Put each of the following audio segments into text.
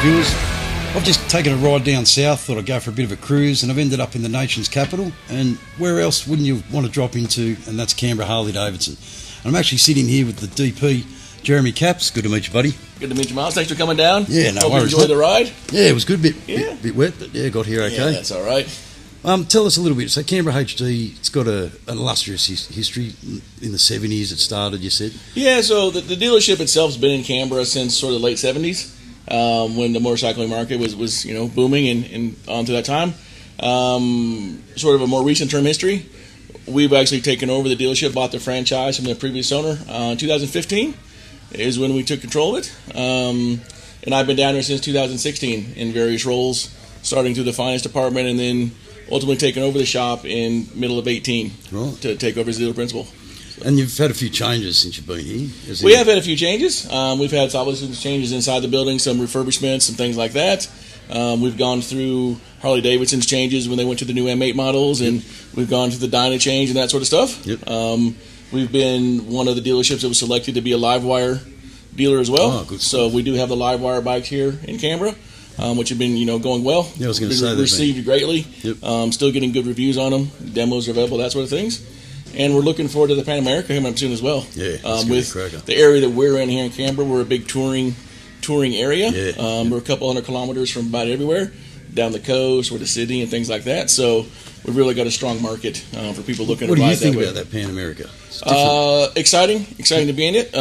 viewers. I've just taken a ride down south, thought I'd go for a bit of a cruise, and I've ended up in the nation's capital. And where else wouldn't you want to drop into? And that's Canberra Harley-Davidson. And I'm actually sitting here with the DP, Jeremy Capps. Good to meet you, buddy. Good to meet you, Miles. Thanks for coming down. Yeah, no Hope worries. you enjoyed the ride. Yeah, it was good. Bit wet, but yeah, got here okay. Yeah, that's all right. Tell us a little bit. So Canberra H-D, it's got an illustrious history. In the 70s it started, you said? Yeah, so the dealership itself has been in Canberra since sort of the late 70s, when the motorcycling market was booming and on to that time. Sort of a more recent term history. We've actually taken over the dealership, bought the franchise from the previous owner. 2015 is when we took control of it. And I've been down here since 2016 in various roles, starting through the finance department and then ultimately taking over the shop in middle of 18 to take over as dealer principal. And you've had a few changes since you've been here. We have had a few changes. We've had obviously some changes inside the building, some refurbishments, some things like that. We've gone through Harley-Davidson's changes when they went to the new M8 models, and we've gone through the Dyna change and that sort of stuff. Yep. We've been one of the dealerships that was selected to be a Livewire dealer as well. Oh, good. So we do have the Livewire bikes here in Canberra, which have been going well. Yeah, I was going to say that. Received greatly. Yep. Still getting good reviews on them. Demos are available, that sort of things. And we're looking forward to the Pan America coming up soon as well. Yeah, that's with the area that we're in here in Canberra, we're a big touring area. Yeah. We're a couple hundred kilometers from about everywhere, down the coast, or the city, and things like that. So we've really got a strong market for people looking to ride that way. What do you think about that Pan America? Exciting to be in it.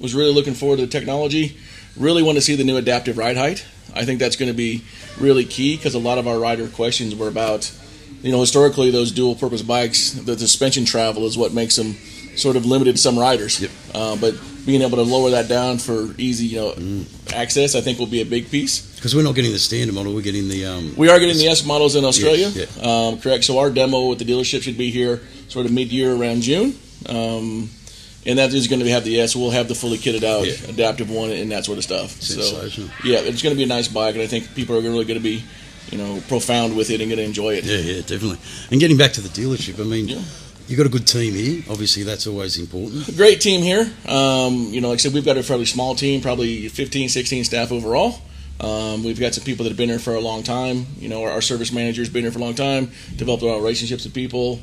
Was really looking forward to the technology. Really want to see the new adaptive ride height. I think that's going to be really key because a lot of our rider questions were about, historically those dual purpose bikes, the suspension travel is what makes them sort of limited to some riders. Yep. But being able to lower that down for easy, access, I think will be a big piece. Because we're not getting the standard model, we're getting the... We are getting the S models in Australia. Yes, yeah. Correct. So our demo at the dealership should be here sort of mid-year around June. And that is going to have the S. We'll have the fully kitted out adaptive one and that sort of stuff. Sensational. So, yeah, it's going to be a nice bike, and I think people are really going to be, profound with it and going to enjoy it. Yeah, definitely. And getting back to the dealership, I mean, you've got a good team here. Obviously, that's always important. Great team here. Like I said, we've got a fairly small team, probably 15, 16 staff overall. We've got some people that have been here for a long time. Our service manager's been here for a long time, developed a lot of relationships with people.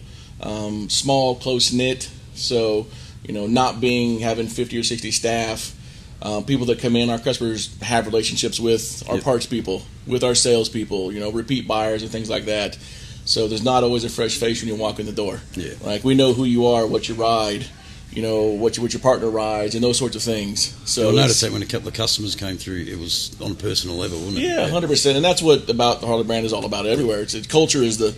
Small, close-knit. So, not having 50 or 60 staff, people that come in, our customers have relationships with our parts people, with our sales people, repeat buyers and things like that. So there's not always a fresh face when you walk in the door. Yeah. Like, we know who you are, what you ride, what your partner rides, and those sorts of things. So I noticed that when a couple of customers came through, it was on a personal level, wasn't it? Yeah, 100%. And that's what about the Harley brand is all about everywhere. It's culture is the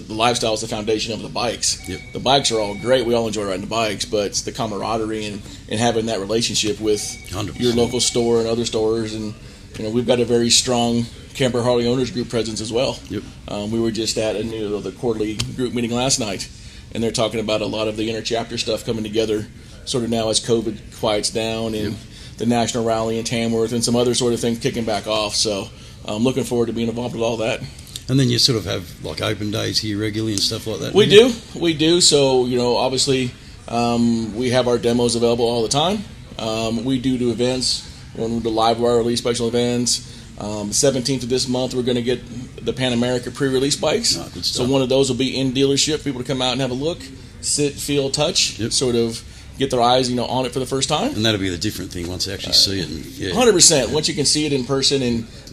lifestyle is the foundation of the bikes. Yep. The bikes are all great. We all enjoy riding the bikes, but it's the camaraderie and having that relationship with 100%. your local store and other stores. And we've got a very strong Canberra Harley Owners Group presence as well. Yep. We were just at the quarterly group meeting last night, and they're talking about a lot of the inter-chapter stuff coming together sort of now as COVID quiets down and the national rally in Tamworth and some other sort of things kicking back off. So I'm looking forward to being involved with all that. And then you sort of have like open days here regularly and stuff like that? We do. So, obviously we have our demos available all the time. We do events, when we do Livewire release special events. 17th of this month, we're going to get the Pan America pre-release bikes. Oh, good so stuff. One of those will be in dealership, people to come out and have a look, sit, feel, touch, sort of get their eyes on it for the first time. And that'll be the different thing once they actually see it. And, 100%. Once you can see it in person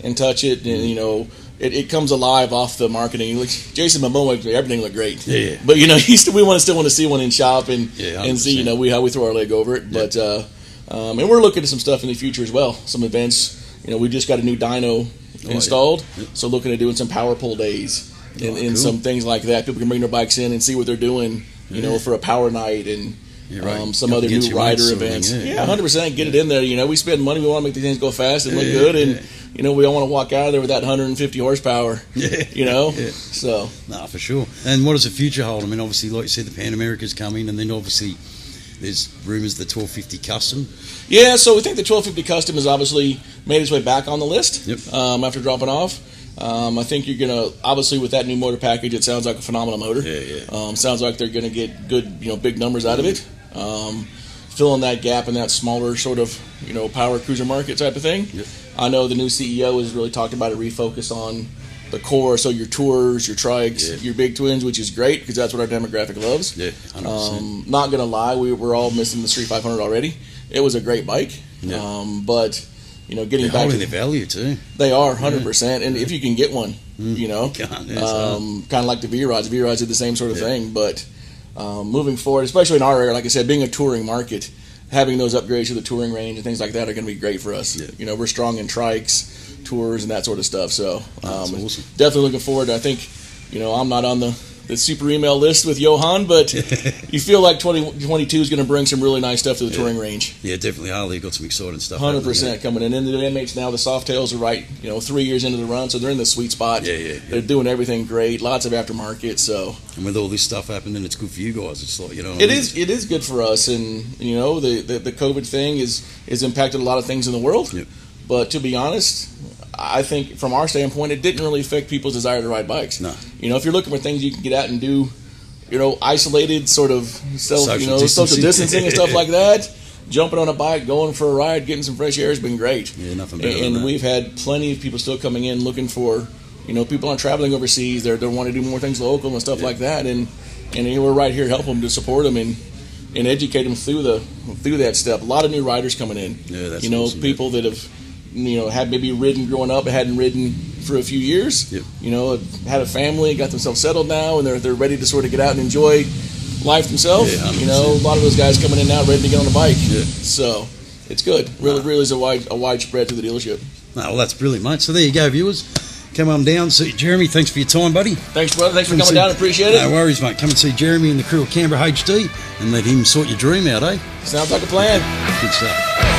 and touch it, and it comes alive off the marketing. Jason Momoa, everything looked great. Yeah. But we still want to see one in shop and see how we throw our leg over it. But and we're looking at some stuff in the future as well. Some events. We just got a new dyno installed, so looking at doing some power pull days and cool. Some things like that. People can bring their bikes in and see what they're doing. For a power night and. Some other new rider events. 100%. Get it in there. We spend money. We want to make these things go fast and look good, and we don't want to walk out of there with that 150 horsepower. So. Nah, for sure. And what does the future hold? I mean, obviously, like you said, the Pan America's coming, and then obviously there's rumours the 1250 Custom. Yeah, so we think the 1250 Custom has obviously made its way back on the list after dropping off. I think you're going to, obviously with that new motor package, it sounds like a phenomenal motor. Sounds like they're going to get good, big numbers out of it. Filling that gap in that smaller sort of, power cruiser market type of thing. I know the new CEO has really talked about a refocus on the core, so your tours, your trikes, your big twins, which is great because that's what our demographic loves. Yeah, 100%. Not gonna lie, we're all missing the Street 500 already. It was a great bike, but getting back to their value too. They are 100%, and if you can get one, kind of like the V-Rods. V-Rods did the same sort of thing, but moving forward, especially in our area, like I said, being a touring market, having those upgrades to the touring range and things like that are going to be great for us. Yeah. We're strong in trikes, tours, and that sort of stuff. So awesome. Definitely looking forward. I think, I'm not on the super email list with Johan, but you feel like 2022 is going to bring some really nice stuff to the touring range. Yeah, definitely. Harley got some exciting stuff. 100% coming in. And the MH now, the Softails are right, 3 years into the run, so they're in the sweet spot. Yeah. They're doing everything great. Lots of aftermarket. So, and with all this stuff happening, it's good for you guys. It's like it is good for us, and the COVID thing is impacted a lot of things in the world. Yep. But to be honest, I think from our standpoint, it didn't really affect people's desire to ride bikes. No. If you're looking for things you can get out and do, isolated sort of social distancing and stuff like that, jumping on a bike, going for a ride, getting some fresh air has been great. Yeah, nothing better than And that. we've had plenty of people still coming in looking for, people aren't traveling overseas. They want to do more things local and stuff like that. And we're right here helping them to support them and educate them through that step. A lot of new riders coming in. Yeah, that's awesome, people that have had maybe ridden growing up, but hadn't ridden for a few years. Yep. Had a family, got themselves settled now, and they're ready to sort of get out and enjoy life themselves. Yeah, a lot of those guys coming in now ready to get on a bike. Yeah. So it's good. Really is a wide spread to the dealership. No, well, that's brilliant, mate. So there you go, viewers. Come on down, see Jeremy. Thanks for your time, buddy. Thanks, brother. Thanks for coming down. Appreciate it. No worries, mate. Come and see Jeremy and the crew of Canberra H-D and let him sort your dream out, eh? Sounds like a plan. Good stuff.